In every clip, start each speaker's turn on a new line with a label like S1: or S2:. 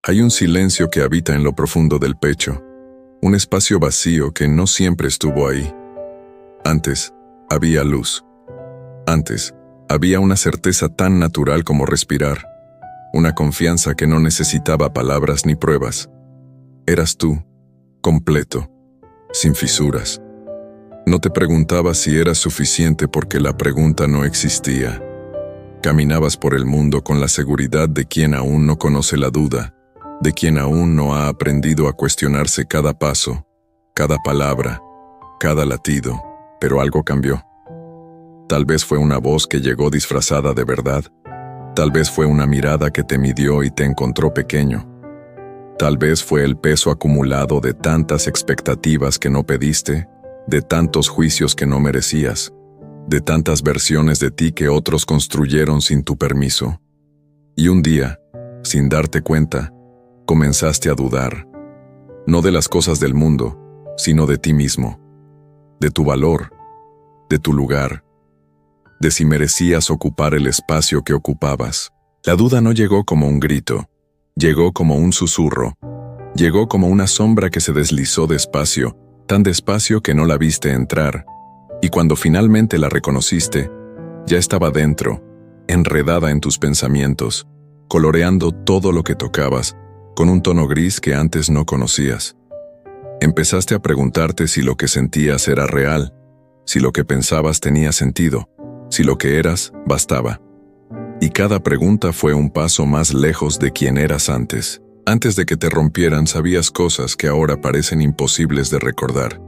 S1: Hay un silencio que habita en lo profundo del pecho, un espacio vacío que no siempre estuvo ahí. Antes, había luz. Antes, había una certeza tan natural como respirar, una confianza que no necesitaba palabras ni pruebas. Eras tú, completo, sin fisuras. No te preguntabas si eras suficiente porque la pregunta no existía. Caminabas por el mundo con la seguridad de quien aún no conoce la duda, de quien aún no ha aprendido a cuestionarse cada paso, cada palabra, cada latido, pero algo cambió. Tal vez fue una voz que llegó disfrazada de verdad, tal vez fue una mirada que te midió y te encontró pequeño. Tal vez fue el peso acumulado de tantas expectativas que no pediste, de tantos juicios que no merecías, de tantas versiones de ti que otros construyeron sin tu permiso. Y un día, sin darte cuenta, comenzaste a dudar, no de las cosas del mundo, sino de ti mismo, de tu valor, de tu lugar, de si merecías ocupar el espacio que ocupabas. La duda no llegó como un grito, llegó como un susurro, llegó como una sombra que se deslizó despacio, tan despacio que no la viste entrar, y cuando finalmente la reconociste, ya estaba dentro, enredada en tus pensamientos, coloreando todo lo que tocabas, con un tono gris que antes no conocías. Empezaste a preguntarte si lo que sentías era real, si lo que pensabas tenía sentido, si lo que eras bastaba. Y cada pregunta fue un paso más lejos de quien eras antes. Antes de que te rompieran sabías cosas que ahora parecen imposibles de recordar.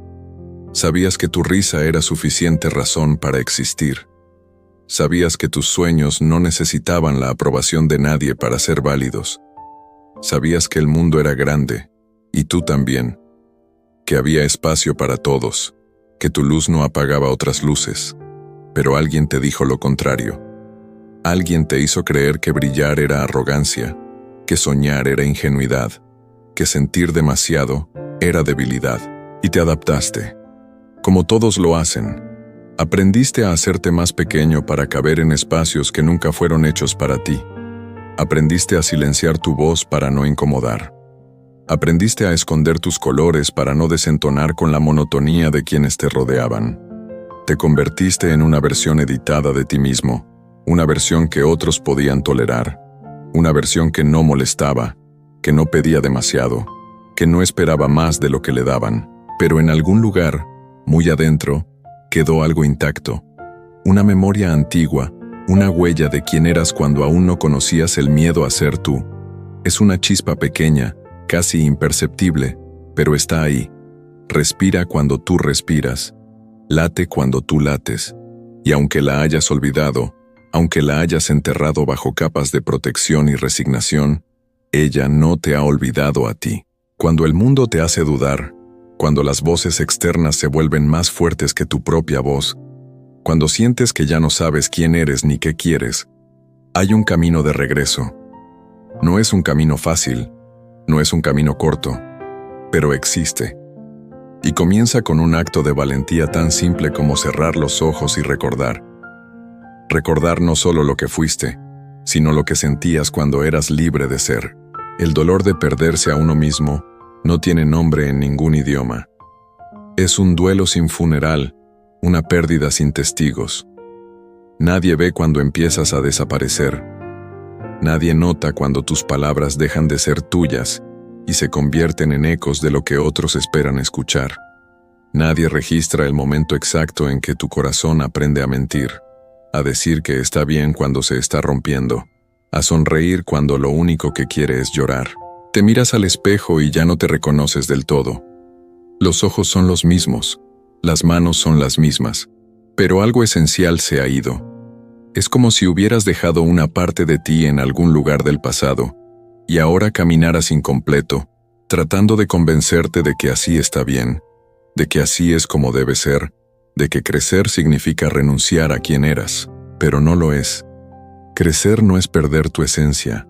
S1: Sabías que tu risa era suficiente razón para existir. Sabías que tus sueños no necesitaban la aprobación de nadie para ser válidos. Sabías que el mundo era grande, y tú también, que había espacio para todos, que tu luz no apagaba otras luces, pero alguien te dijo lo contrario. Alguien te hizo creer que brillar era arrogancia, que soñar era ingenuidad, que sentir demasiado era debilidad, y te adaptaste. Como todos lo hacen, aprendiste a hacerte más pequeño para caber en espacios que nunca fueron hechos para ti. Aprendiste a silenciar tu voz para no incomodar. Aprendiste a esconder tus colores para no desentonar con la monotonía de quienes te rodeaban. Te convertiste en una versión editada de ti mismo, una versión que otros podían tolerar, una versión que no molestaba, que no pedía demasiado, que no esperaba más de lo que le daban. Pero en algún lugar, muy adentro, quedó algo intacto, una memoria antigua, una huella de quién eras cuando aún no conocías el miedo a ser tú. Es una chispa pequeña, casi imperceptible, pero está ahí. Respira cuando tú respiras, late cuando tú lates, y aunque la hayas olvidado, aunque la hayas enterrado bajo capas de protección y resignación, ella no te ha olvidado a ti. Cuando el mundo te hace dudar, cuando las voces externas se vuelven más fuertes que tu propia voz, cuando sientes que ya no sabes quién eres ni qué quieres, hay un camino de regreso. No es un camino fácil, no es un camino corto, pero existe. Y comienza con un acto de valentía tan simple como cerrar los ojos y recordar. Recordar no solo lo que fuiste, sino lo que sentías cuando eras libre de ser. El dolor de perderse a uno mismo no tiene nombre en ningún idioma. Es un duelo sin funeral, una pérdida sin testigos. Nadie ve cuando empiezas a desaparecer. Nadie nota cuando tus palabras dejan de ser tuyas y se convierten en ecos de lo que otros esperan escuchar. Nadie registra el momento exacto en que tu corazón aprende a mentir, a decir que está bien cuando se está rompiendo, a sonreír cuando lo único que quiere es llorar. Te miras al espejo y ya no te reconoces del todo. Los ojos son los mismos, las manos son las mismas, pero algo esencial se ha ido. Es como si hubieras dejado una parte de ti en algún lugar del pasado, y ahora caminaras incompleto, tratando de convencerte de que así está bien, de que así es como debe ser, de que crecer significa renunciar a quien eras, pero no lo es. Crecer no es perder tu esencia.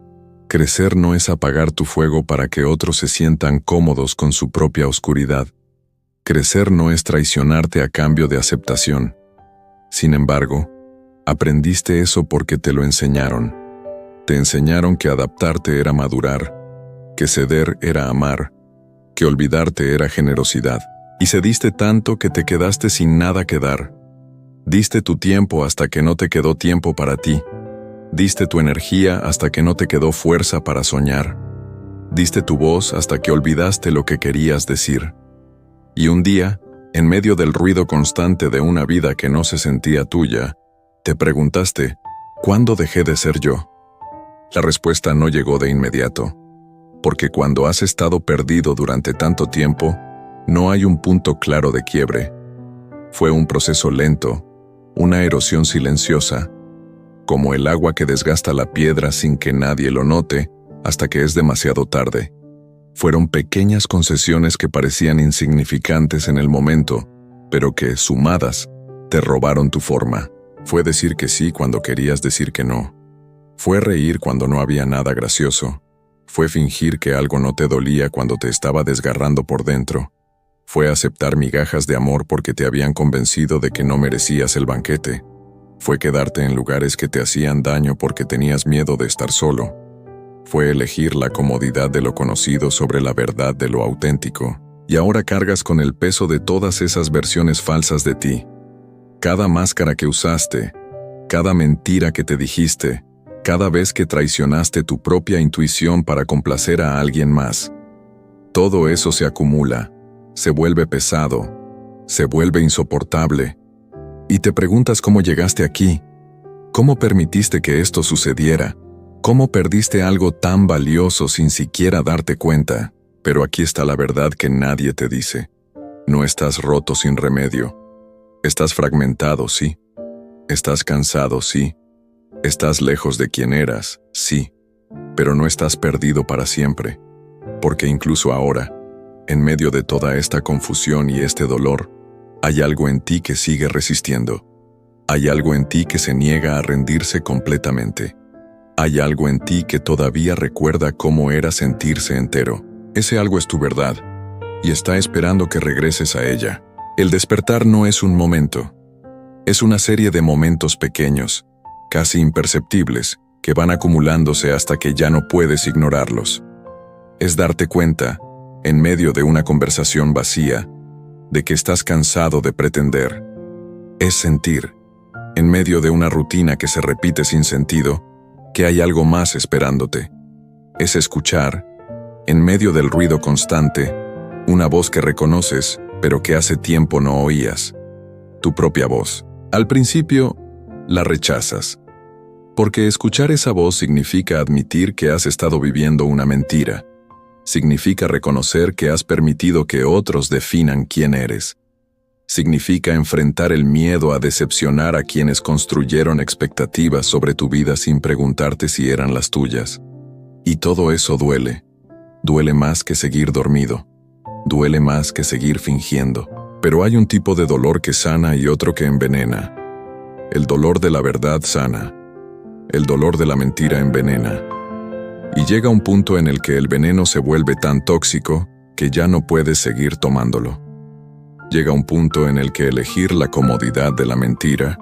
S1: Crecer no es apagar tu fuego para que otros se sientan cómodos con su propia oscuridad. Crecer no es traicionarte a cambio de aceptación. Sin embargo, aprendiste eso porque te lo enseñaron. Te enseñaron que adaptarte era madurar, que ceder era amar, que olvidarte era generosidad, y cediste tanto que te quedaste sin nada que dar. Diste tu tiempo hasta que no te quedó tiempo para ti. Diste tu energía hasta que no te quedó fuerza para soñar. Diste tu voz hasta que olvidaste lo que querías decir. Y un día, en medio del ruido constante de una vida que no se sentía tuya, te preguntaste, ¿cuándo dejé de ser yo? La respuesta no llegó de inmediato, porque cuando has estado perdido durante tanto tiempo, no hay un punto claro de quiebre. Fue un proceso lento, una erosión silenciosa, como el agua que desgasta la piedra sin que nadie lo note hasta que es demasiado tarde. Fueron pequeñas concesiones que parecían insignificantes en el momento, pero que, sumadas, te robaron tu forma. Fue decir que sí cuando querías decir que no. Fue reír cuando no había nada gracioso. Fue fingir que algo no te dolía cuando te estaba desgarrando por dentro. Fue aceptar migajas de amor porque te habían convencido de que no merecías el banquete. Fue quedarte en lugares que te hacían daño porque tenías miedo de estar solo. Fue elegir la comodidad de lo conocido sobre la verdad de lo auténtico. Y ahora cargas con el peso de todas esas versiones falsas de ti. Cada máscara que usaste, cada mentira que te dijiste, cada vez que traicionaste tu propia intuición para complacer a alguien más. Todo eso se acumula, se vuelve pesado, se vuelve insoportable. Y te preguntas cómo llegaste aquí, cómo permitiste que esto sucediera, cómo perdiste algo tan valioso sin siquiera darte cuenta. Pero aquí está la verdad que nadie te dice. No estás roto sin remedio. Estás fragmentado, sí. Estás cansado, sí. Estás lejos de quien eras, sí. Pero no estás perdido para siempre. Porque incluso ahora, en medio de toda esta confusión y este dolor, hay algo en ti que sigue resistiendo. Hay algo en ti que se niega a rendirse completamente. Hay algo en ti que todavía recuerda cómo era sentirse entero. Ese algo es tu verdad, y está esperando que regreses a ella. El despertar no es un momento. Es una serie de momentos pequeños, casi imperceptibles, que van acumulándose hasta que ya no puedes ignorarlos. Es darte cuenta, en medio de una conversación vacía, de que estás cansado de pretender. Es sentir, en medio de una rutina que se repite sin sentido, que hay algo más esperándote. Es escuchar, en medio del ruido constante, una voz que reconoces, pero que hace tiempo no oías. Tu propia voz. Al principio, la rechazas. Porque escuchar esa voz significa admitir que has estado viviendo una mentira. Significa reconocer que has permitido que otros definan quién eres. Significa enfrentar el miedo a decepcionar a quienes construyeron expectativas sobre tu vida sin preguntarte si eran las tuyas. Y todo eso duele. Duele más que seguir dormido. Duele más que seguir fingiendo. Pero hay un tipo de dolor que sana y otro que envenena. El dolor de la verdad sana. El dolor de la mentira envenena. Y llega un punto en el que el veneno se vuelve tan tóxico que ya no puedes seguir tomándolo. Llega un punto en el que elegir la comodidad de la mentira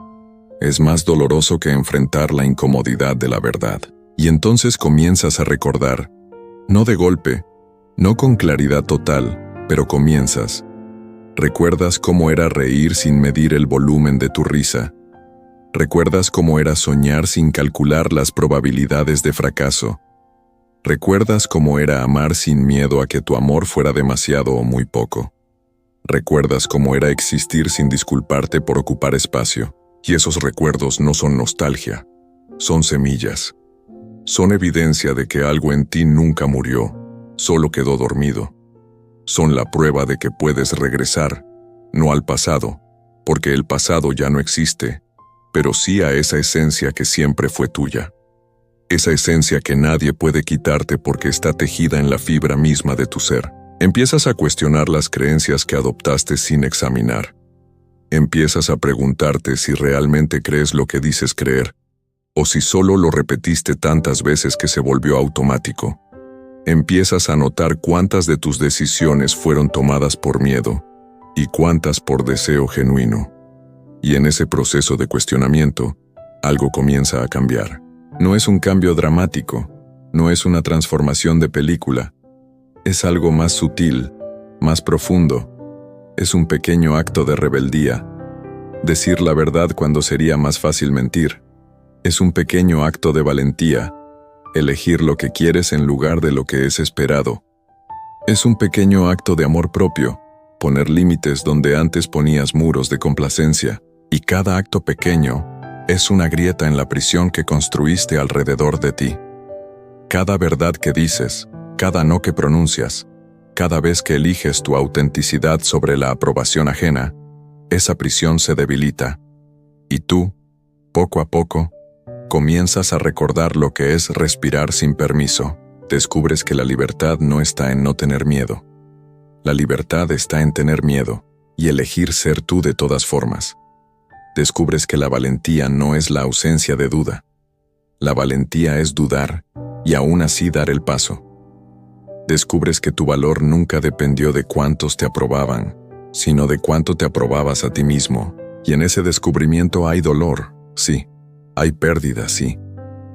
S1: es más doloroso que enfrentar la incomodidad de la verdad. Y entonces comienzas a recordar, no de golpe, no con claridad total, pero comienzas. Recuerdas cómo era reír sin medir el volumen de tu risa. Recuerdas cómo era soñar sin calcular las probabilidades de fracaso. Recuerdas cómo era amar sin miedo a que tu amor fuera demasiado o muy poco. Recuerdas cómo era existir sin disculparte por ocupar espacio. Y esos recuerdos no son nostalgia, son semillas. Son evidencia de que algo en ti nunca murió, solo quedó dormido. Son la prueba de que puedes regresar, no al pasado, porque el pasado ya no existe, pero sí a esa esencia que siempre fue tuya. Esa esencia que nadie puede quitarte porque está tejida en la fibra misma de tu ser. Empiezas a cuestionar las creencias que adoptaste sin examinar. Empiezas a preguntarte si realmente crees lo que dices creer, o si solo lo repetiste tantas veces que se volvió automático. Empiezas a notar cuántas de tus decisiones fueron tomadas por miedo y cuántas por deseo genuino. Y en ese proceso de cuestionamiento, algo comienza a cambiar. No es un cambio dramático, no es una transformación de película, Es algo más sutil, más profundo. Es un pequeño acto de rebeldía. Decir la verdad cuando sería más fácil mentir. Es un pequeño acto de valentía. Elegir lo que quieres en lugar de lo que es esperado. Es un pequeño acto de amor propio. Poner límites donde antes ponías muros de complacencia. Y cada acto pequeño es una grieta en la prisión que construiste alrededor de ti. Cada verdad que dices, cada no que pronuncias, cada vez que eliges tu autenticidad sobre la aprobación ajena, esa prisión se debilita. Y tú, poco a poco, comienzas a recordar lo que es respirar sin permiso. Descubres que la libertad no está en no tener miedo. La libertad está en tener miedo y elegir ser tú de todas formas. Descubres que la valentía no es la ausencia de duda. La valentía es dudar y aún así dar el paso. Descubres que tu valor nunca dependió de cuántos te aprobaban, sino de cuánto te aprobabas a ti mismo. Y en ese descubrimiento hay dolor, sí. Hay pérdida, sí.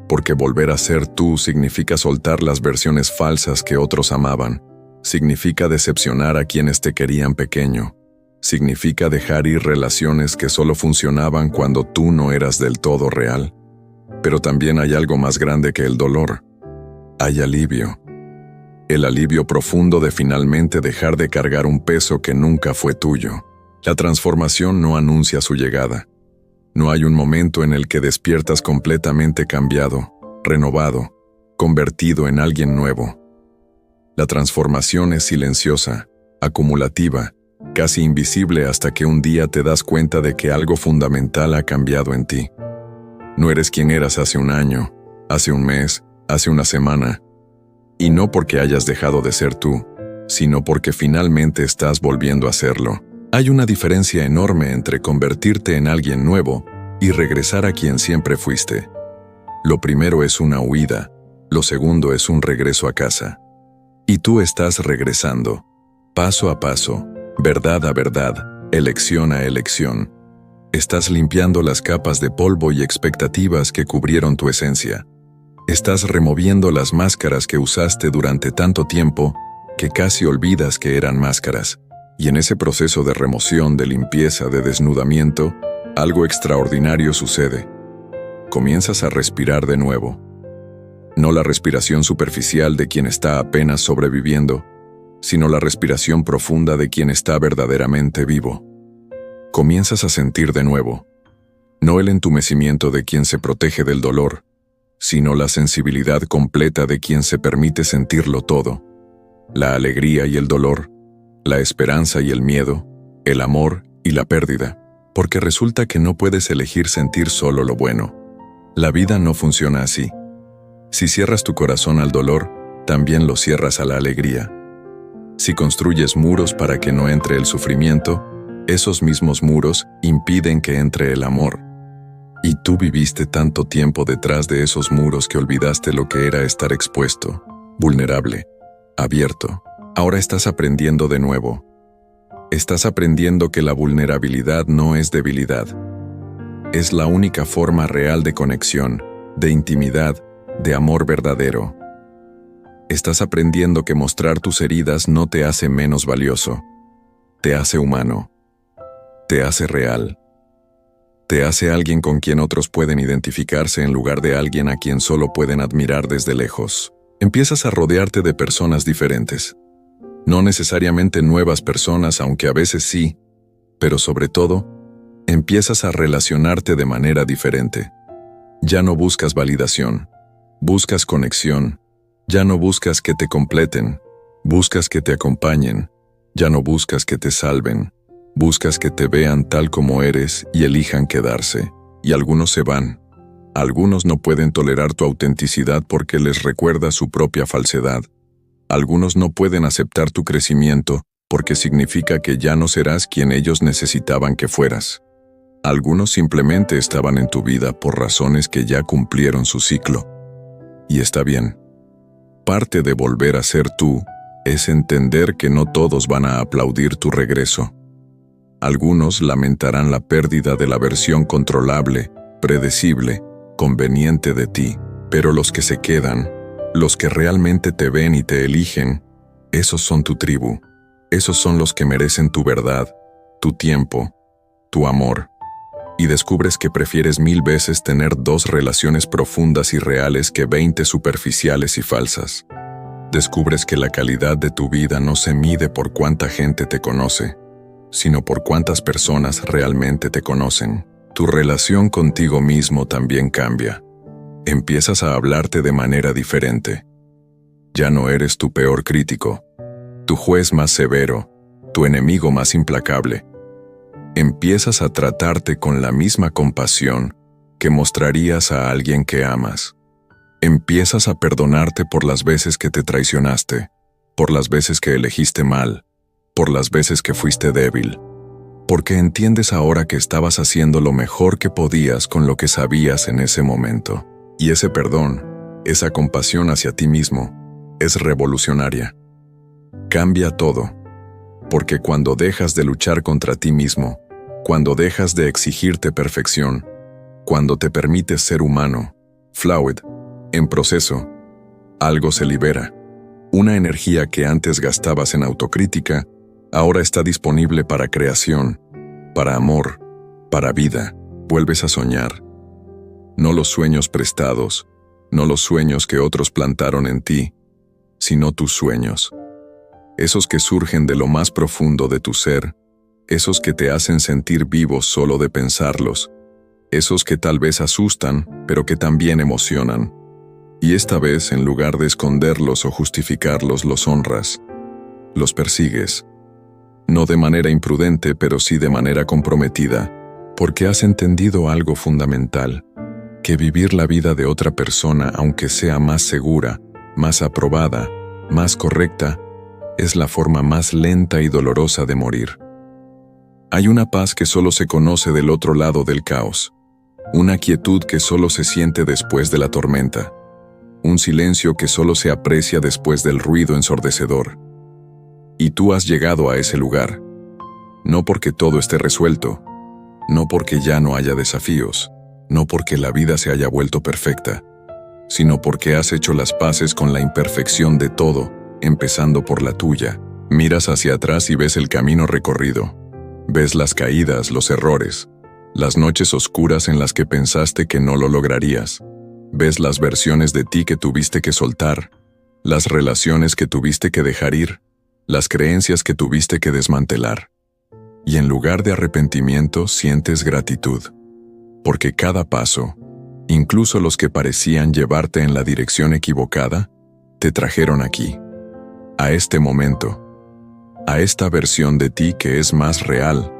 S1: Porque volver a ser tú significa soltar las versiones falsas que otros amaban. Significa decepcionar a quienes te querían pequeño. Significa dejar ir relaciones que solo funcionaban cuando tú no eras del todo real. Pero también hay algo más grande que el dolor. Hay alivio. El alivio profundo de finalmente dejar de cargar un peso que nunca fue tuyo. La transformación no anuncia su llegada. No hay un momento en el que despiertas completamente cambiado, renovado, convertido en alguien nuevo. La transformación es silenciosa, acumulativa, casi invisible hasta que un día te das cuenta de que algo fundamental ha cambiado en ti. No eres quien eras hace un año, hace un mes, hace una semana. Y no porque hayas dejado de ser tú, sino porque finalmente estás volviendo a serlo. Hay una diferencia enorme entre convertirte en alguien nuevo y regresar a quien siempre fuiste. Lo primero es una huida, lo segundo es un regreso a casa. Y tú estás regresando, paso a paso, verdad a verdad, elección a elección. Estás limpiando las capas de polvo y expectativas que cubrieron tu esencia. Estás removiendo las máscaras que usaste durante tanto tiempo que casi olvidas que eran máscaras. Y en ese proceso de remoción, de limpieza, de desnudamiento, algo extraordinario sucede. Comienzas a respirar de nuevo. No la respiración superficial de quien está apenas sobreviviendo, sino la respiración profunda de quien está verdaderamente vivo. Comienzas a sentir de nuevo, no el entumecimiento de quien se protege del dolor, sino la sensibilidad completa de quien se permite sentirlo todo, la alegría y el dolor, la esperanza y el miedo, el amor y la pérdida, porque resulta que no puedes elegir sentir solo lo bueno. La vida no funciona así. Si cierras tu corazón al dolor, también lo cierras a la alegría. Si construyes muros para que no entre el sufrimiento, esos mismos muros impiden que entre el amor. Y tú viviste tanto tiempo detrás de esos muros que olvidaste lo que era estar expuesto, vulnerable, abierto. Ahora estás aprendiendo de nuevo. Estás aprendiendo que la vulnerabilidad no es debilidad. Es la única forma real de conexión, de intimidad, de amor verdadero. Estás aprendiendo que mostrar tus heridas no te hace menos valioso. Te hace humano. Te hace real. Te hace alguien con quien otros pueden identificarse en lugar de alguien a quien solo pueden admirar desde lejos. Empiezas a rodearte de personas diferentes. No necesariamente nuevas personas, aunque a veces sí, pero sobre todo, empiezas a relacionarte de manera diferente. Ya no buscas validación, buscas conexión. Ya no buscas que te completen, buscas que te acompañen. Ya no buscas que te salven, buscas que te vean tal como eres y elijan quedarse. Y algunos se van. Algunos no pueden tolerar tu autenticidad porque les recuerda su propia falsedad. Algunos no pueden aceptar tu crecimiento porque significa que ya no serás quien ellos necesitaban que fueras. Algunos simplemente estaban en tu vida por razones que ya cumplieron su ciclo. Y está bien. Parte de volver a ser tú es entender que no todos van a aplaudir tu regreso. Algunos lamentarán la pérdida de la versión controlable, predecible, conveniente de ti, pero los que se quedan, los que realmente te ven y te eligen, Esos son tu tribu. Esos son los que merecen tu verdad, tu tiempo, tu amor. Y descubres que prefieres 1000 veces tener 2 relaciones profundas y reales que 20 superficiales y falsas. Descubres que la calidad de tu vida no se mide por cuánta gente te conoce, sino por cuántas personas realmente te conocen. Tu relación contigo mismo también cambia. Empiezas a hablarte de manera diferente. Ya no eres tu peor crítico, tu juez más severo, tu enemigo más implacable. Empiezas a tratarte con la misma compasión que mostrarías a alguien que amas. Empiezas a perdonarte por las veces que te traicionaste, por las veces que elegiste mal, por las veces que fuiste débil, porque entiendes ahora que estabas haciendo lo mejor que podías con lo que sabías en ese momento. Y ese perdón, esa compasión hacia ti mismo, es revolucionaria. Cambia todo, porque cuando dejas de luchar contra ti mismo, cuando dejas de exigirte perfección, cuando te permites ser humano, fluid, en proceso, algo se libera. Una energía que antes gastabas en autocrítica, ahora está disponible para creación, para amor, para vida. Vuelves a soñar. No los sueños prestados, no los sueños que otros plantaron en ti, sino tus sueños. Esos que surgen de lo más profundo de tu ser, esos que te hacen sentir vivo solo de pensarlos, esos que tal vez asustan, pero que también emocionan. Y esta vez, en lugar de esconderlos o justificarlos, los honras, los persigues. No de manera imprudente, pero sí de manera comprometida, porque has entendido algo fundamental, que vivir la vida de otra persona, aunque sea más segura, más aprobada, más correcta, es la forma más lenta y dolorosa de morir. Hay una paz que solo se conoce del otro lado del caos, una quietud que solo se siente después de la tormenta, un silencio que solo se aprecia después del ruido ensordecedor. Y tú has llegado a ese lugar, no porque todo esté resuelto, no porque ya no haya desafíos, no porque la vida se haya vuelto perfecta, sino porque has hecho las paces con la imperfección de todo, empezando por la tuya. Miras hacia atrás y ves el camino recorrido. Ves las caídas, los errores, las noches oscuras en las que pensaste que no lo lograrías. Ves las versiones de ti que tuviste que soltar, las relaciones que tuviste que dejar ir, las creencias que tuviste que desmantelar. Y en lugar de arrepentimiento sientes gratitud, porque cada paso, incluso los que parecían llevarte en la dirección equivocada, te trajeron aquí, a este momento, a esta versión de ti que es más real,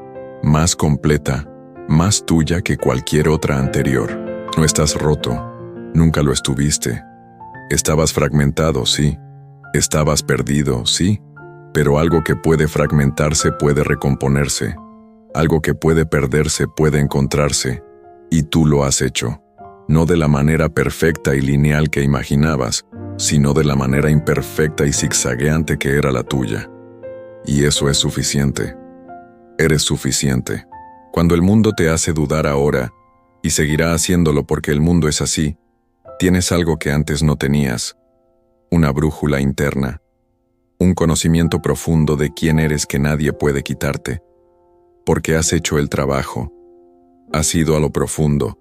S1: más completa, más tuya que cualquier otra anterior. No estás roto, nunca lo estuviste. Estabas fragmentado, sí. Estabas perdido, sí. Pero algo que puede fragmentarse puede recomponerse. Algo que puede perderse puede encontrarse. Y tú lo has hecho. No de la manera perfecta y lineal que imaginabas, sino de la manera imperfecta y zigzagueante que era la tuya. Y eso es suficiente. Eres suficiente. Cuando el mundo te hace dudar ahora, y seguirá haciéndolo porque el mundo es así, tienes algo que antes no tenías, una brújula interna, un conocimiento profundo de quién eres que nadie puede quitarte, porque has hecho el trabajo, has ido a lo profundo,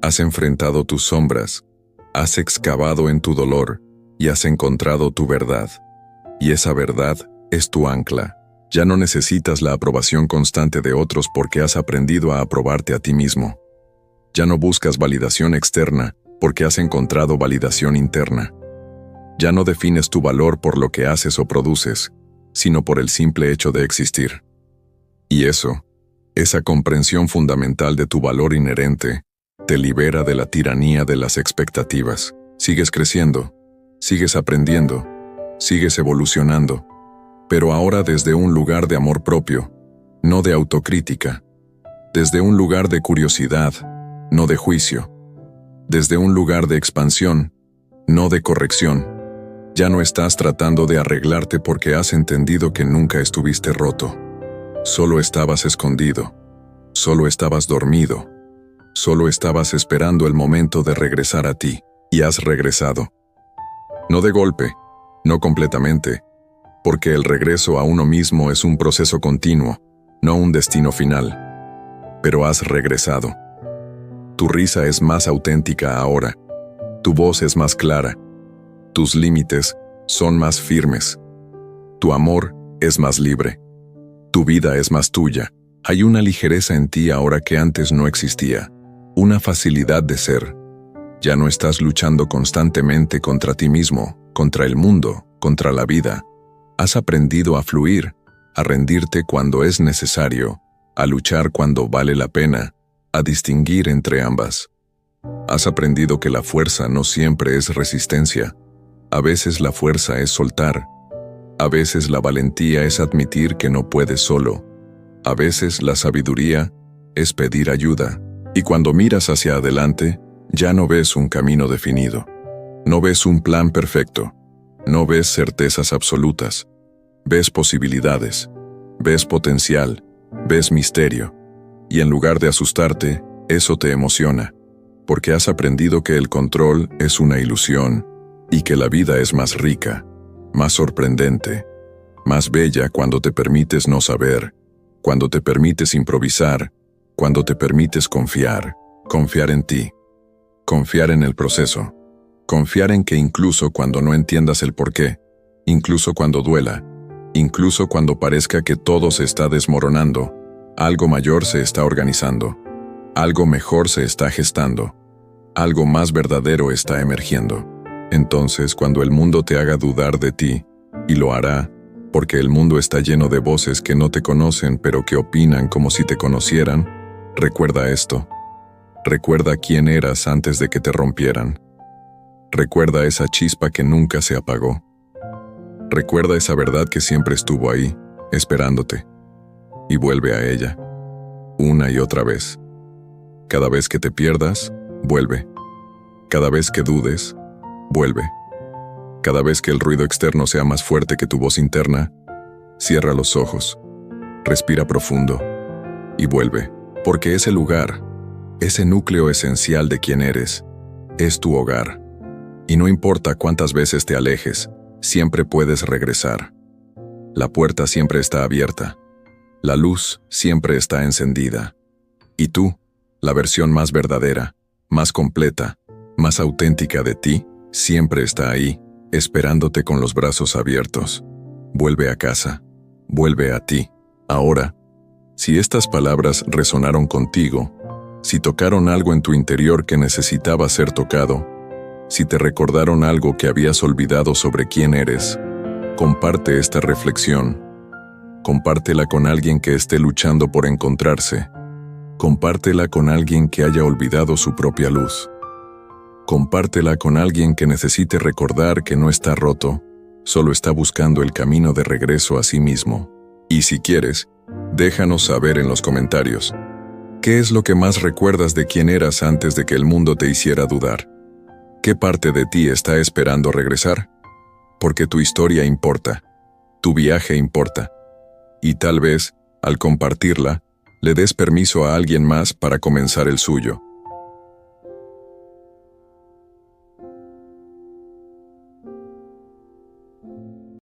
S1: has enfrentado tus sombras, has excavado en tu dolor y has encontrado tu verdad. Y esa verdad es tu ancla. Ya no necesitas la aprobación constante de otros porque has aprendido a aprobarte a ti mismo. Ya no buscas validación externa porque has encontrado validación interna. Ya no defines tu valor por lo que haces o produces, sino por el simple hecho de existir. Y eso, esa comprensión fundamental de tu valor inherente, te libera de la tiranía de las expectativas. Sigues creciendo, sigues aprendiendo, sigues evolucionando, pero ahora desde un lugar de amor propio, no de autocrítica, desde un lugar de curiosidad, no de juicio, desde un lugar de expansión, no de corrección. Ya no estás tratando de arreglarte porque has entendido que nunca estuviste roto. Solo estabas escondido, solo estabas dormido, solo estabas esperando el momento de regresar a ti, y has regresado. No de golpe, no completamente, porque el regreso a uno mismo es un proceso continuo, no un destino final. Pero has regresado. Tu risa es más auténtica ahora. Tu voz es más clara. Tus límites son más firmes. Tu amor es más libre. Tu vida es más tuya. Hay una ligereza en ti ahora que antes no existía. Una facilidad de ser. Ya no estás luchando constantemente contra ti mismo, contra el mundo, contra la vida. Has aprendido a fluir, a rendirte cuando es necesario, a luchar cuando vale la pena, a distinguir entre ambas. Has aprendido que la fuerza no siempre es resistencia. A veces la fuerza es soltar. A veces la valentía es admitir que no puedes solo. A veces la sabiduría es pedir ayuda. Y cuando miras hacia adelante, ya no ves un camino definido. No ves un plan perfecto. No ves certezas absolutas. Ves posibilidades. Ves potencial. Ves misterio. Y en lugar de asustarte, eso te emociona. Porque has aprendido que el control es una ilusión y que la vida es más rica, más sorprendente, más bella cuando te permites no saber, cuando te permites improvisar, cuando te permites confiar en ti, confiar en el proceso, confiar en que incluso cuando no entiendas el porqué, incluso cuando duela, incluso cuando parezca que todo se está desmoronando, algo mayor se está organizando, algo mejor se está gestando, algo más verdadero está emergiendo. Entonces, cuando el mundo te haga dudar de ti, y lo hará, porque el mundo está lleno de voces que no te conocen pero que opinan como si te conocieran, recuerda esto. Recuerda quién eras antes de que te rompieran. Recuerda esa chispa que nunca se apagó. Recuerda esa verdad que siempre estuvo ahí, esperándote. Y vuelve a ella, una y otra vez. Cada vez que te pierdas, vuelve. Cada vez que dudes, vuelve. Cada vez que el ruido externo sea más fuerte que tu voz interna, cierra los ojos, respira profundo y vuelve, porque ese lugar, ese núcleo esencial de quién eres, es tu hogar. Y no importa cuántas veces te alejes, siempre puedes regresar. La puerta siempre está abierta. La luz siempre está encendida. Y tú, la versión más verdadera, más completa, más auténtica de ti, siempre está ahí, esperándote con los brazos abiertos. Vuelve a casa, vuelve a ti. Ahora, si estas palabras resonaron contigo, si tocaron algo en tu interior que necesitaba ser tocado, si te recordaron algo que habías olvidado sobre quién eres, comparte esta reflexión. Compártela con alguien que esté luchando por encontrarse. Compártela con alguien que haya olvidado su propia luz. Compártela con alguien que necesite recordar que no está roto, solo está buscando el camino de regreso a sí mismo. Y si quieres, déjanos saber en los comentarios. ¿Qué es lo que más recuerdas de quién eras antes de que el mundo te hiciera dudar? ¿Qué parte de ti está esperando regresar? Porque tu historia importa, tu viaje importa. Y tal vez, al compartirla, le des permiso a alguien más para comenzar el suyo.